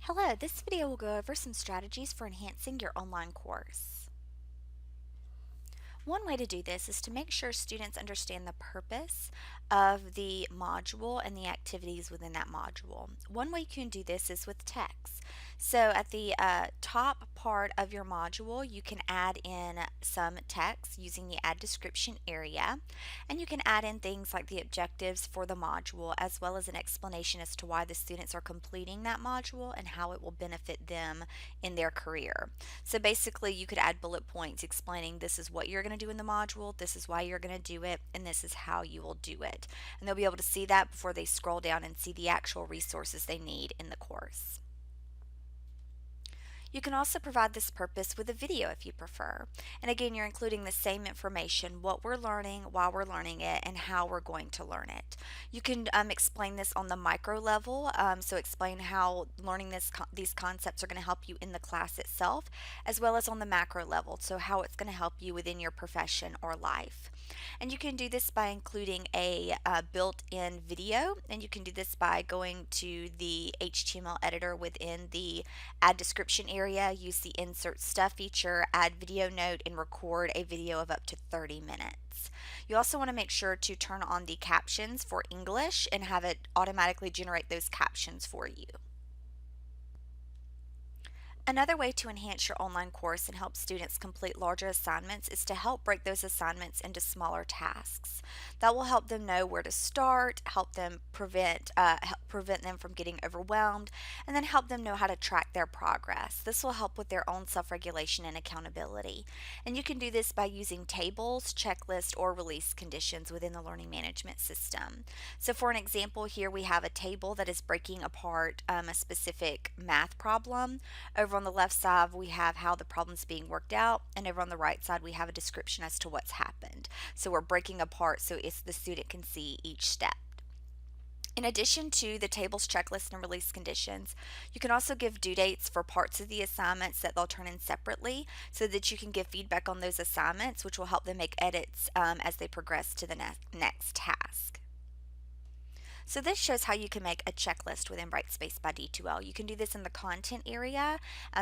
Hello, this video will go over some strategies for enhancing your online course. One way to do this is to make sure students understand the purpose of the module and the activities within that module. One way you can do this is with text. So at the top part of your module, you can add in some text using the add description area, and you can add in things like the objectives for the module as well as an explanation as to why the students are completing that module and how it will benefit them in their career. So basically you could add bullet points explaining this is what you're going to do in the module, this is why you're going to do it, and this is how you will do it. And they'll be able to see that before they scroll down and see the actual resources they need in the course. You can also provide this purpose with a video if you prefer. And again, you're including the same information, what we're learning, why we're learning it, and how we're going to learn it. You can explain this on the micro level, so explain how learning these concepts are going to help you in the class itself, as well as on the macro level, so how it's going to help you within your profession or life. And you can do this by including a built-in video, and you can do this by going to the HTML editor within the add description area, use the insert stuff feature, add video note, and record a video of up to 30 minutes. You also want to make sure to turn on the captions for English and have it automatically generate those captions for you. Another way to enhance your online course and help students complete larger assignments is to help break those assignments into smaller tasks. That will help them know where to start, help prevent them from getting overwhelmed, and then help them know how to track their progress. This will help with their own self-regulation and accountability. And you can do this by using tables, checklists, or release conditions within the learning management system. So for an example here, we have a table that is breaking apart a specific math problem. Over on the left side, we have how the problem's being worked out, and over on the right side, we have a description as to what's happened. So we're breaking apart so the student can see each step. In addition to the tables, checklist, and release conditions, you can also give due dates for parts of the assignments that they'll turn in separately so that you can give feedback on those assignments, which will help them make edits as they progress to the next task. So this shows how you can make a checklist within Brightspace by D2L. You can do this in the content area.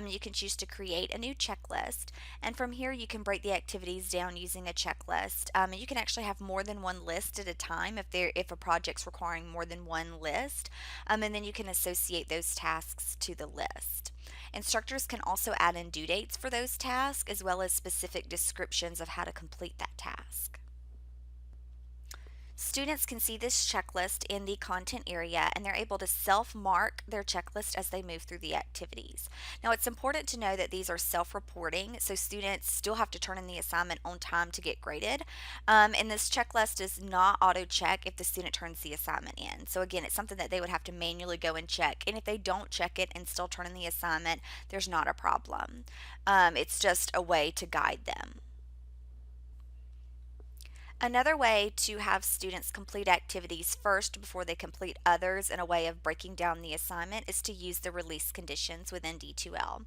You can choose to create a new checklist, and from here you can break the activities down using a checklist. And you can actually have more than one list at a time if a project's requiring more than one list, and then you can associate those tasks to the list. Instructors can also add in due dates for those tasks as well as specific descriptions of how to complete that task. Students can see this checklist in the content area, and they're able to self-mark their checklist as they move through the activities. Now, it's important to know that these are self-reporting, so students still have to turn in the assignment on time to get graded. And this checklist does not auto-check if the student turns the assignment in. So again, it's something that they would have to manually go and check. And if they don't check it and still turn in the assignment, there's not a problem. It's just a way to guide them. Another way to have students complete activities first before they complete others in a way of breaking down the assignment is to use the release conditions within D2L.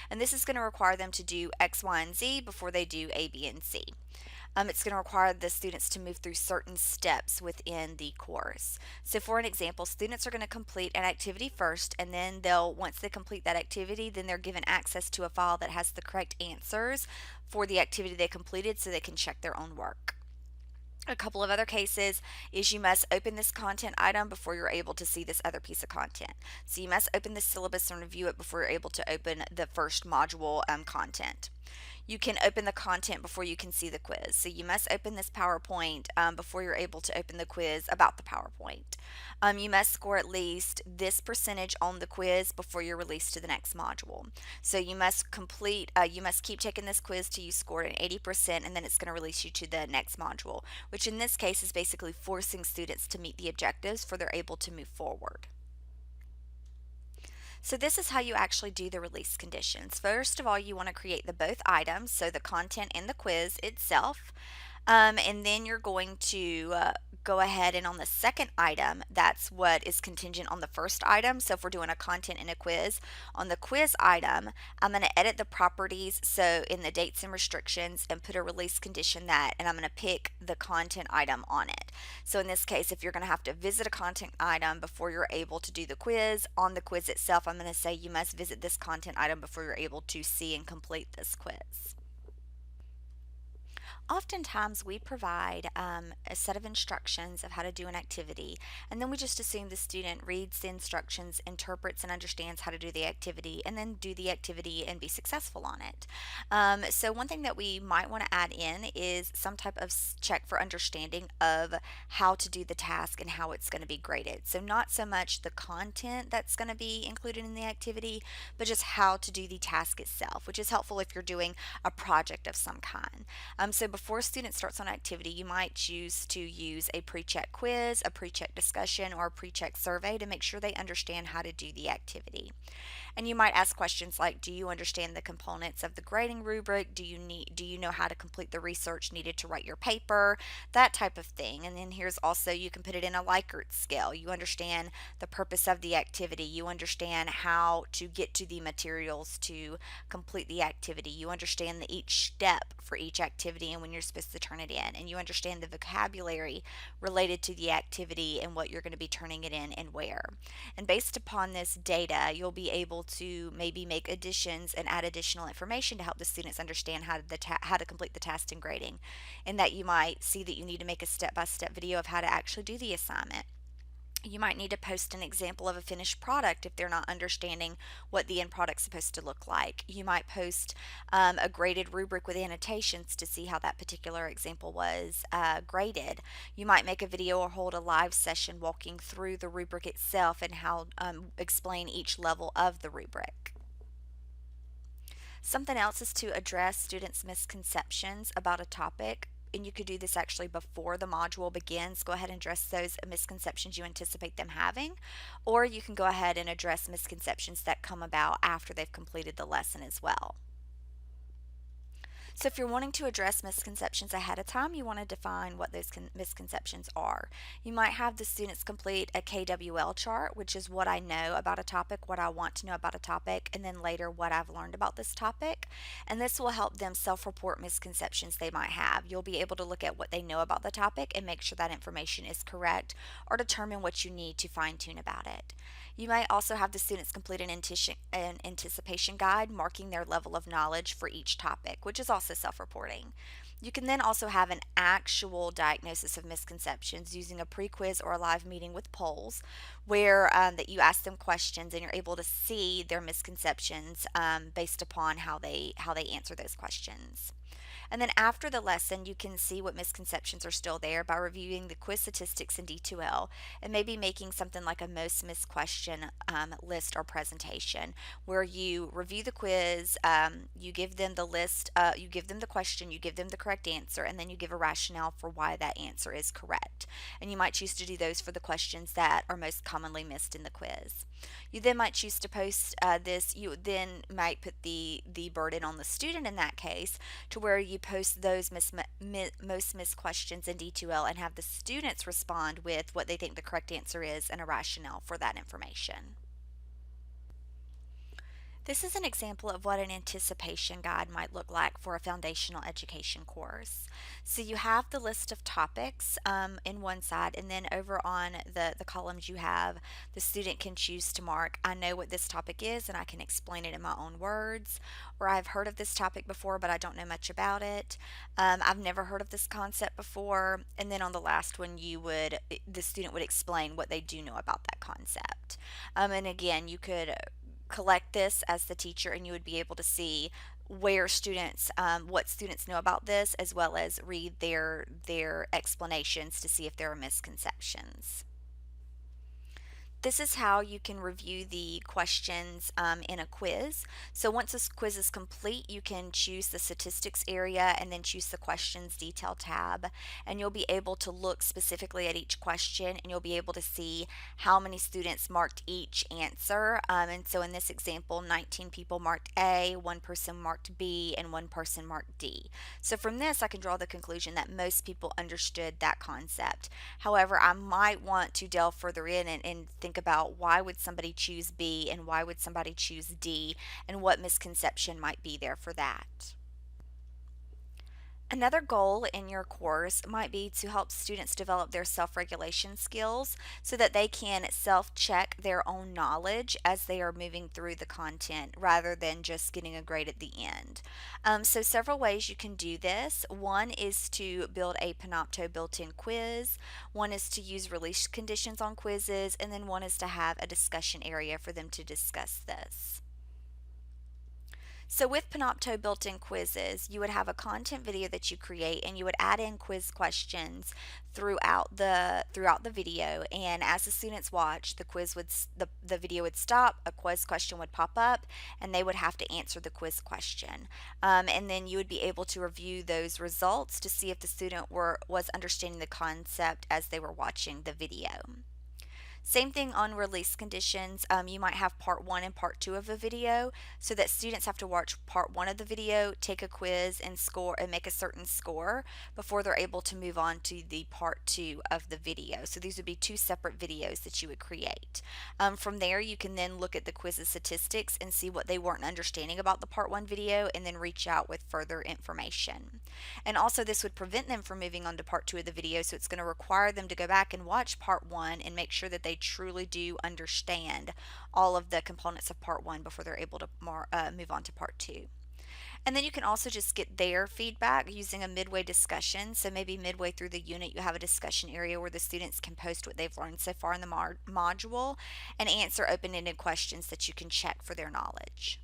And this is going to require them to do X, Y, and Z before they do A, B, and C. It's going to require the students to move through certain steps within the course. So for an example, students are going to complete an activity first, and then once they complete that activity, then they're given access to a file that has the correct answers for the activity they completed so they can check their own work. A couple of other cases is you must open this content item before you're able to see this other piece of content. So you must open the syllabus and review it before you're able to open the first module content. You can open the content before you can see the quiz. So you must open this PowerPoint before you're able to open the quiz about the PowerPoint. You must score at least this percentage on the quiz before you're released to the next module. So you must keep taking this quiz till you score an 80%, and then it's going to release you to the next module, which in this case is basically forcing students to meet the objectives for they're able to move forward. So this is how you actually do the release conditions. First of all, you want to create the both items, so the content and the quiz itself. And then you're going to go ahead and on the second item, that's what is contingent on the first item. So if we're doing a content and a quiz, on the quiz item, I'm going to edit the properties so in the dates and restrictions and put a release condition that, and I'm going to pick the content item on it. So in this case, if you're going to have to visit a content item before you're able to do the quiz, on the quiz itself, I'm going to say you must visit this content item before you're able to see and complete this quiz. Oftentimes, we provide a set of instructions of how to do an activity, and then we just assume the student reads the instructions, interprets, and understands how to do the activity, and then do the activity and be successful on it. So, one thing that we might want to add in is some type of check for understanding of how to do the task and how it's going to be graded. So, not so much the content that's going to be included in the activity, but just how to do the task itself, which is helpful if you're doing a project of some kind. So before a student starts on an activity, you might choose to use a pre-check quiz, a pre-check discussion, or a pre-check survey to make sure they understand how to do the activity. And you might ask questions like, do you understand the components of the grading rubric? Do you know how to complete the research needed to write your paper? That type of thing. And then here's also, you can put it in a Likert scale. You understand the purpose of the activity. You understand how to get to the materials to complete the activity. You understand each step for each activity and when you're supposed to turn it in. And you understand the vocabulary related to the activity and what you're going to be turning it in and where. And based upon this data, you'll be able to maybe make additions and add additional information to help the students understand how to complete the task and grading. And that you might see that you need to make a step-by-step video of how to actually do the assignment. You might need to post an example of a finished product if they're not understanding what the end product's supposed to look like. You might post a graded rubric with annotations to see how that particular example was graded. You might make a video or hold a live session walking through the rubric itself and how explain each level of the rubric. Something else is to address students' misconceptions about a topic, and you could do this actually before the module begins. Go ahead and address those misconceptions you anticipate them having, or you can go ahead and address misconceptions that come about after they've completed the lesson as well. So if you're wanting to address misconceptions ahead of time, you want to define what those misconceptions are. You might have the students complete a KWL chart, which is what I know about a topic, what I want to know about a topic, and then later what I've learned about this topic. And this will help them self-report misconceptions they might have. You'll be able to look at what they know about the topic and make sure that information is correct, or determine what you need to fine-tune about it. You might also have the students complete an anticipation guide marking their level of knowledge for each topic, which is also self-reporting. You can then also have an actual diagnosis of misconceptions using a pre-quiz or a live meeting with polls where that you ask them questions and you're able to see their misconceptions based upon how they answer those questions. And then after the lesson, you can see what misconceptions are still there by reviewing the quiz statistics in D2L and maybe making something like a most missed question list or presentation where you review the quiz, you give them the list, you give them the question, you give them the correct answer, and then you give a rationale for why that answer is correct. And you might choose to do those for the questions that are most commonly missed in the quiz. You then might choose to post this. You then might put the burden on the student in that case to where you post those most missed questions in D2L and have the students respond with what they think the correct answer is and a rationale for that information. This is an example of what an anticipation guide might look like for a foundational education course. So you have the list of topics in one side, and then over on the columns you have, the student can choose to mark, I know what this topic is and I can explain it in my own words, or I've heard of this topic before but I don't know much about it. I've never heard of this concept before, and then on the last one the student would explain what they do know about that concept. And again, you could collect this as the teacher and you would be able to see where students what students know about this, as well as read their explanations to see if there are misconceptions. This is how you can review the questions in a quiz. So once this quiz is complete, you can choose the statistics area and then choose the questions detail tab. And you'll be able to look specifically at each question, and you'll be able to see how many students marked each answer. And so in this example, 19 people marked A, one person marked B, and one person marked D. So from this, I can draw the conclusion that most people understood that concept. However, I might want to delve further in and think about why would somebody choose B and why would somebody choose D, and what misconception might be there for that. Another goal in your course might be to help students develop their self regulation skills so that they can self check their own knowledge as they are moving through the content rather than just getting a grade at the end. So, several ways you can do this. One is to build a Panopto built in quiz, one is to use release conditions on quizzes, and then one is to have a discussion area for them to discuss this. So with Panopto built-in quizzes, you would have a content video that you create, and you would add in quiz questions throughout the video. And as the students watch, the video would stop, a quiz question would pop up, and they would have to answer the quiz question. And then you would be able to review those results to see if the student was understanding the concept as they were watching the video. Same thing on release conditions. You might have part one and part two of a video, so that students have to watch part one of the video, take a quiz, and score and make a certain score before they're able to move on to the part two of the video. So these would be two separate videos that you would create. From there, you can then look at the quiz's statistics and see what they weren't understanding about the part one video, and then reach out with further information. And also, this would prevent them from moving on to part two of the video, so it's going to require them to go back and watch part one and make sure that they truly do understand all of the components of part one before they're able to move on to part two. And then you can also just get their feedback using a midway discussion. So maybe midway through the unit, you have a discussion area where the students can post what they've learned so far in the module and answer open ended questions that you can check for their knowledge.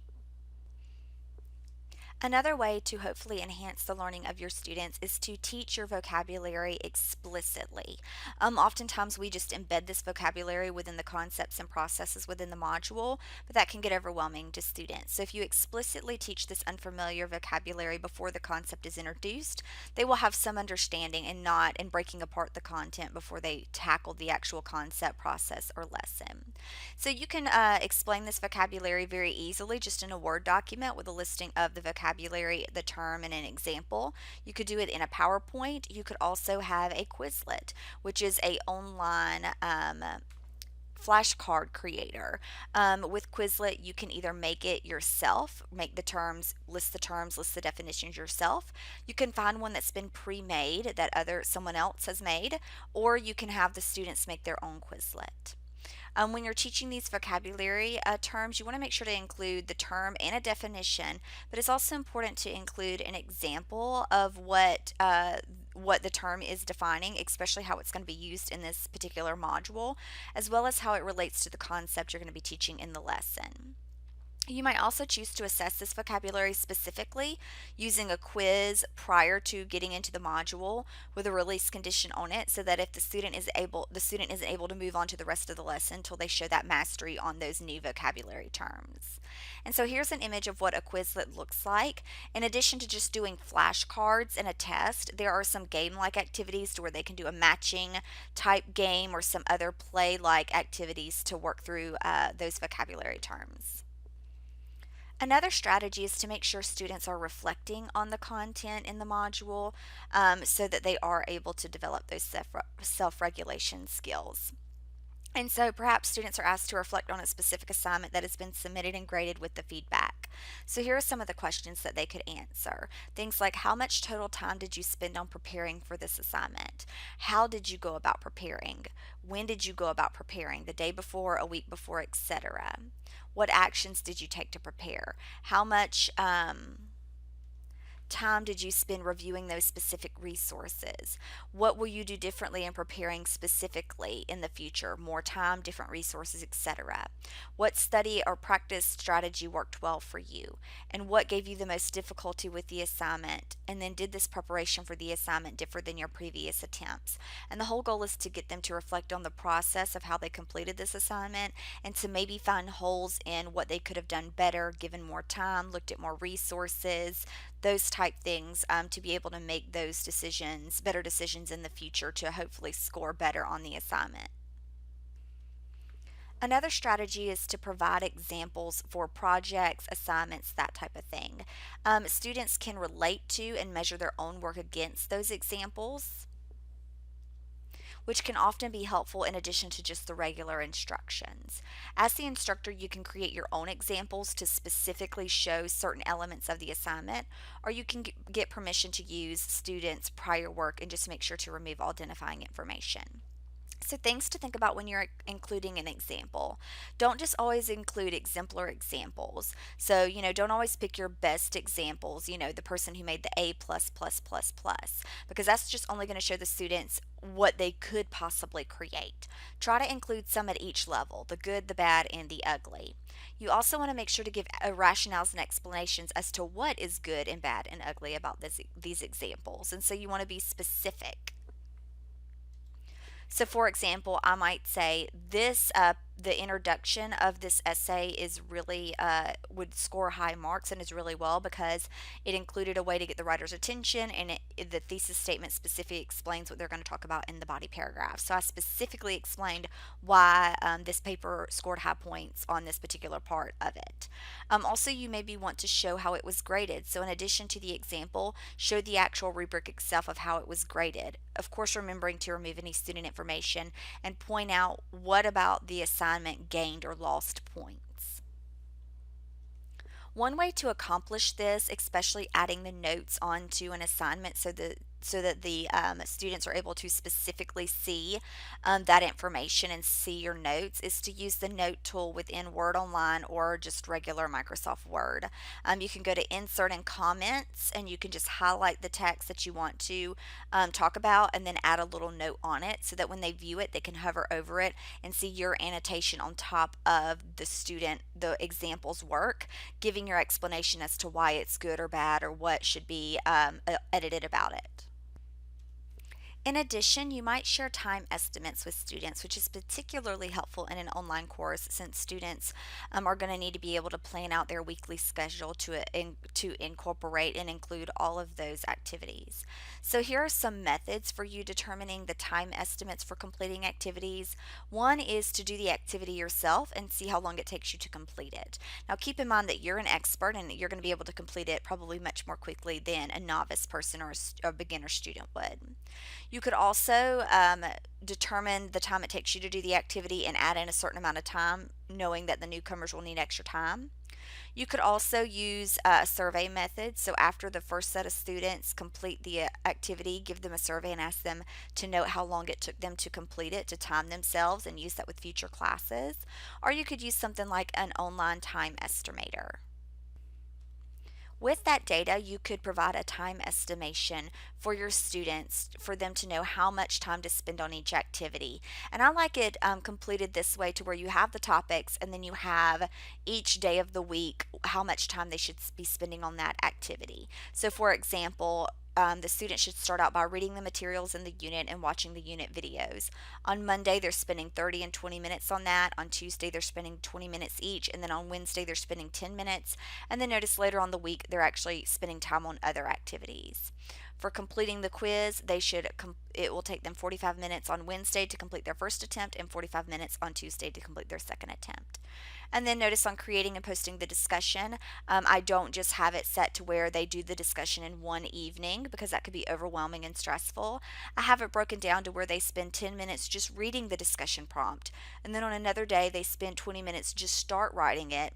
Another way to hopefully enhance the learning of your students is to teach your vocabulary explicitly. Oftentimes, we just embed this vocabulary within the concepts and processes within the module, but that can get overwhelming to students. So, if you explicitly teach this unfamiliar vocabulary before the concept is introduced, they will have some understanding and not in breaking apart the content before they tackle the actual concept, process, or lesson. So, you can explain this vocabulary very easily just in a Word document with a listing of the vocabulary, the term, and an example. You could do it in a PowerPoint. You could also have a Quizlet, which is a online flashcard creator. With Quizlet, you can either make it yourself, make the terms, list the terms, list the definitions yourself. You can find one that's been pre-made that someone else has made, or you can have the students make their own Quizlet. When you're teaching these vocabulary terms, you want to make sure to include the term and a definition, but it's also important to include an example of what the term is defining, especially how it's going to be used in this particular module, as well as how it relates to the concept you're going to be teaching in the lesson. You might also choose to assess this vocabulary specifically using a quiz prior to getting into the module with a release condition on it, so that if the student isn't able to move on to the rest of the lesson until they show that mastery on those new vocabulary terms. And so here's an image of what a Quizlet looks like. In addition to just doing flashcards and a test, there are some game-like activities to where they can do a matching type game or some other play-like activities to work through those vocabulary terms. Another strategy is to make sure students are reflecting on the content in the module, so that they are able to develop those self regulation skills. And so perhaps students are asked to reflect on a specific assignment that has been submitted and graded with the feedback. So here are some of the questions that they could answer. Things like, how much total time did you spend on preparing for this assignment? How did you go about preparing? When did you go about preparing? The day before, a week before, etc. What actions did you take to prepare? How much time did you spend reviewing those specific resources? What will you do differently in preparing specifically in the future? More time, different resources, etc. What study or practice strategy worked well for you? And what gave you the most difficulty with the assignment? And then did this preparation for the assignment differ than your previous attempts? And the whole goal is to get them to reflect on the process of how they completed this assignment and to maybe find holes in what they could have done better, given more time, looked at more resources, those type things, to be able to make those decisions, better decisions in the future to hopefully score better on the assignment. Another strategy is to provide examples for projects, assignments, that type of thing. Students can relate to and measure their own work against those examples, which can often be helpful in addition to just the regular instructions. As the instructor, you can create your own examples to specifically show certain elements of the assignment, or you can get permission to use students' prior work and just make sure to remove identifying information. So, things to think about when you're including an example. Don't just always include exemplar examples. So, don't always pick your best examples, the person who made the A plus plus plus plus, because that's just only going to show the students what they could possibly create. Try to include some at each level: the good, the bad, and the ugly. You also want to make sure to give rationales and explanations as to what is good and bad and ugly about these examples. And so, you want to be specific. So, for example, I might say the introduction of this essay is really would score high marks and is really well because it included a way to get the writer's attention, and the thesis statement specifically explains what they're going to talk about in the body paragraph. So I specifically explained why this paper scored high points on this particular part of it. Also, you maybe want to show how it was graded. So in addition to the example, show the actual rubric itself of how it was graded. Of course, remembering to remove any student information and point out what about the assignment gained or lost points. One way to accomplish this, especially adding the notes onto an assignment so that the students are able to specifically see that information and see your notes, is to use the note tool within Word Online or just regular Microsoft Word. You can go to Insert and Comments, and you can just highlight the text that you want to talk about and then add a little note on it so that when they view it, they can hover over it and see your annotation on top of the example's work, giving your explanation as to why it's good or bad or what should be edited about it. In addition, you might share time estimates with students, which is particularly helpful in an online course since students are going to need to be able to plan out their weekly schedule to incorporate and include all of those activities. So, here are some methods for you determining the time estimates for completing activities. One is to do the activity yourself and see how long it takes you to complete it. Now, keep in mind that you're an expert and you're going to be able to complete it probably much more quickly than a novice person or a beginner student would. You could also determine the time it takes you to do the activity and add in a certain amount of time, knowing that the newcomers will need extra time. You could also use a survey method. So, after the first set of students complete the activity, give them a survey and ask them to note how long it took them to complete it, to time themselves, and use that with future classes. Or you could use something like an online time estimator. With that data, you could provide a time estimation for your students for them to know how much time to spend on each activity. And I like it completed this way to where you have the topics and then you have each day of the week how much time they should be spending on that activity. So, for example, the student should start out by reading the materials in the unit and watching the unit videos. On Monday, they're spending 30 and 20 minutes on that. On Tuesday, they're spending 20 minutes each. And then on Wednesday, they're spending 10 minutes. And then notice later on the week, they're actually spending time on other activities. For completing the quiz, it will take them 45 minutes on Wednesday to complete their first attempt and 45 minutes on Tuesday to complete their second attempt. And then notice on creating and posting the discussion, I don't just have it set to where they do the discussion in one evening because that could be overwhelming and stressful. I have it broken down to where they spend 10 minutes just reading the discussion prompt. And then on another day, they spend 20 minutes just start writing it.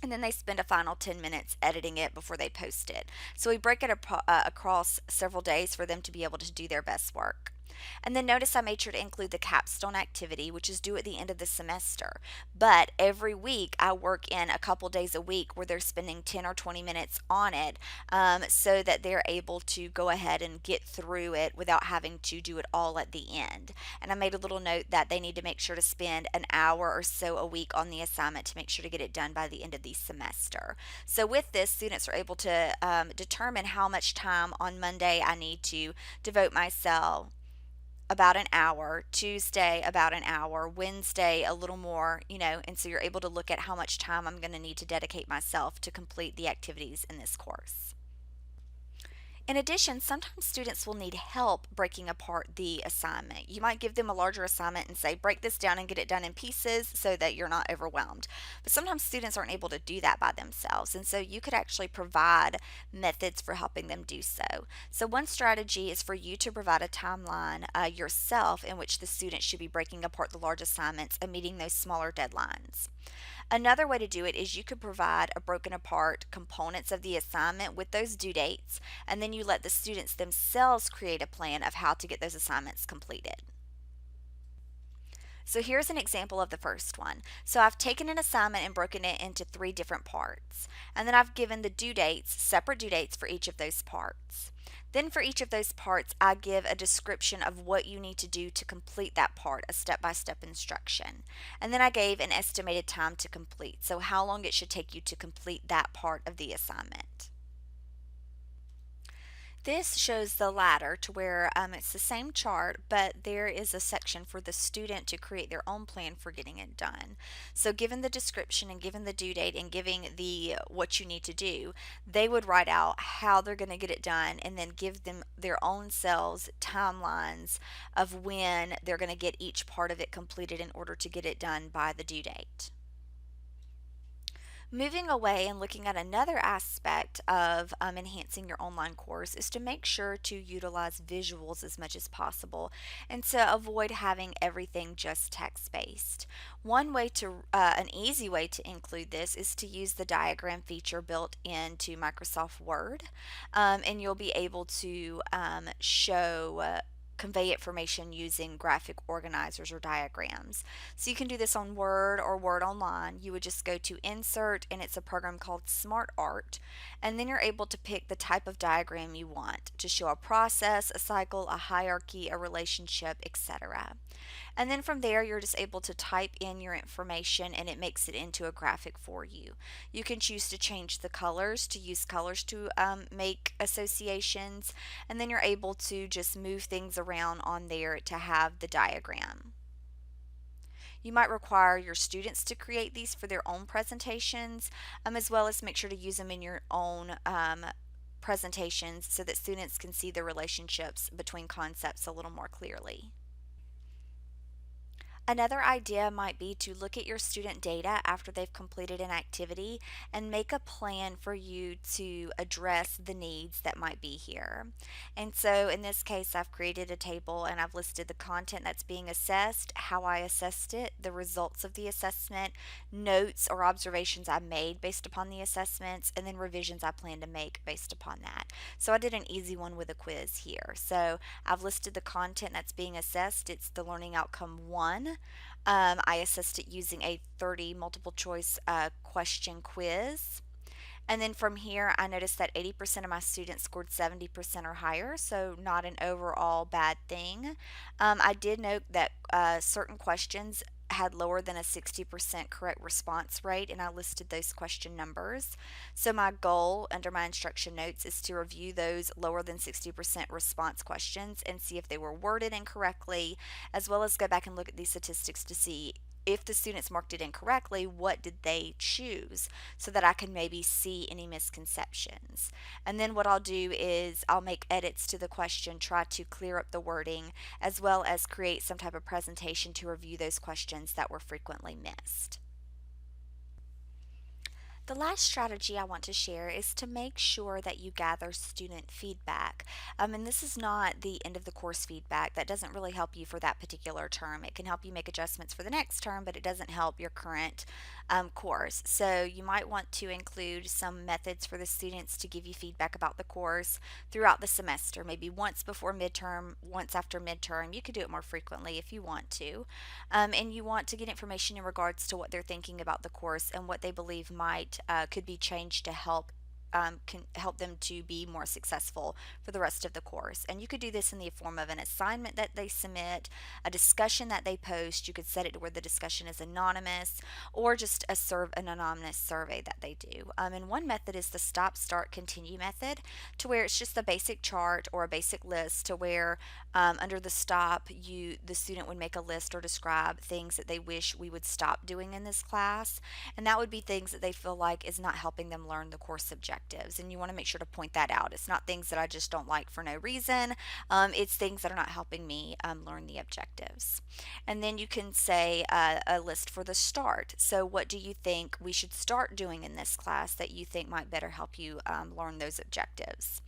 And then they spend a final 10 minutes editing it before they post it. So we break it across several days for them to be able to do their best work. And then notice I made sure to include the capstone activity, which is due at the end of the semester. But every week I work in a couple days a week where they're spending 10 or 20 minutes on it, so that they're able to go ahead and get through it without having to do it all at the end. And I made a little note that they need to make sure to spend an hour or so a week on the assignment to make sure to get it done by the end of the semester. So with this, students are able to determine how much time on Monday I need to devote myself, about an hour, Tuesday about an hour, Wednesday a little more, and so you're able to look at how much time I'm going to need to dedicate myself to complete the activities in this course. In addition, sometimes students will need help breaking apart the assignment. You might give them a larger assignment and say, break this down and get it done in pieces so that you're not overwhelmed. But sometimes students aren't able to do that by themselves, and so you could actually provide methods for helping them do so. So, one strategy is for you to provide a timeline yourself in which the student should be breaking apart the large assignments and meeting those smaller deadlines. Another way to do it is you could provide a broken apart components of the assignment with those due dates, and then you let the students themselves create a plan of how to get those assignments completed. So here's an example of the first one. So I've taken an assignment and broken it into 3 different parts, and then I've given the due dates, separate due dates for each of those parts. Then for each of those parts, I give a description of what you need to do to complete that part, a step-by-step instruction. And then I gave an estimated time to complete, so how long it should take you to complete that part of the assignment. This shows the ladder to where it's the same chart, but there is a section for the student to create their own plan for getting it done. So given the description and given the due date and giving the what you need to do, they would write out how they're going to get it done and then give them their own selves timelines of when they're going to get each part of it completed in order to get it done by the due date. Moving away and looking at another aspect of enhancing your online course is to make sure to utilize visuals as much as possible and to avoid having everything just text-based. An easy way to include this is to use the diagram feature built into Microsoft Word, and you'll be able to convey information using graphic organizers or diagrams. So you can do this on Word or Word Online. You would just go to Insert, and it's a program called SmartArt, and then you're able to pick the type of diagram you want to show a process, a cycle, a hierarchy, a relationship, etc. And then from there, you're just able to type in your information and it makes it into a graphic for you. You can choose to change the colors, to use colors to make associations, and then you're able to just move things around on there to have the diagram. You might require your students to create these for their own presentations, as well as make sure to use them in your own presentations so that students can see the relationships between concepts a little more clearly. Another idea might be to look at your student data after they've completed an activity and make a plan for you to address the needs that might be here. And so in this case, I've created a table and I've listed the content that's being assessed, how I assessed it, the results of the assessment, notes or observations I made based upon the assessments, and then revisions I plan to make based upon that. So I did an easy one with a quiz here. So I've listed the content that's being assessed. It's the Learning Outcome 1. I assessed it using a 30 multiple choice question quiz. And then from here, I noticed that 80% of my students scored 70% or higher, so not an overall bad thing. I did note that certain questions had lower than a 60% correct response rate, and I listed those question numbers. So my goal under my instruction notes is to review those lower than 60% response questions and see if they were worded incorrectly, as well as go back and look at these statistics to see if the students marked it incorrectly, what did they choose, so that I can maybe see any misconceptions. And then what I'll do is I'll make edits to the question, try to clear up the wording, as well as create some type of presentation to review those questions that were frequently missed. The last strategy I want to share is to make sure that you gather student feedback. And this is not the end of the course feedback. That doesn't really help you for that particular term. It can help you make adjustments for the next term, but it doesn't help your current course. So you might want to include some methods for the students to give you feedback about the course throughout the semester, maybe once before midterm, once after midterm. You could do it more frequently if you want to. And you want to get information in regards to what they're thinking about the course and what they believe might could be changed to help can help them to be more successful for the rest of the course. And you could do this in the form of an assignment that they submit, a discussion that they post. You could set it to where the discussion is anonymous, or just an anonymous survey that they do. And one method is the stop, start, continue method, to where it's just a basic chart or a basic list to where under the stop, the student would make a list or describe things that they wish we would stop doing in this class, and that would be things that they feel like is not helping them learn the course objectives. And you want to make sure to point that out. It's not things that I just don't like for no reason. It's things that are not helping me learn the objectives. And then you can say a list for the start. So what do you think we should start doing in this class that you think might better help you learn those objectives?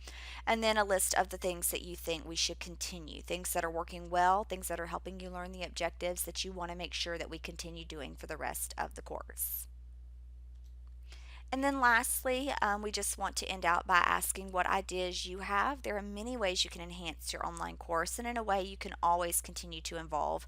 And then a list of the things that you think we should continue, things that are working well, things that are helping you learn the objectives that you want to make sure that we continue doing for the rest of the course. And then lastly, we just want to end out by asking what ideas you have. There are many ways you can enhance your online course, and in a way, you can always continue to evolve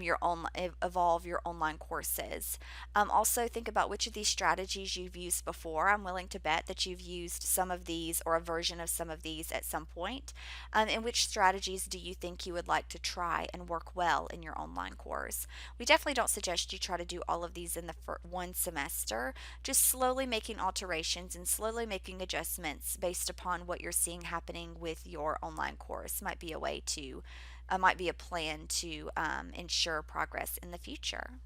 your online courses. Also, think about which of these strategies you've used before. I'm willing to bet that you've used some of these or a version of some of these at some point. And which strategies do you think you would like to try and work well in your online course? We definitely don't suggest you try to do all of these in the one semester. Just slowly making alterations and slowly making adjustments based upon what you're seeing happening with your online course might be a way to might be a plan to ensure progress in the future.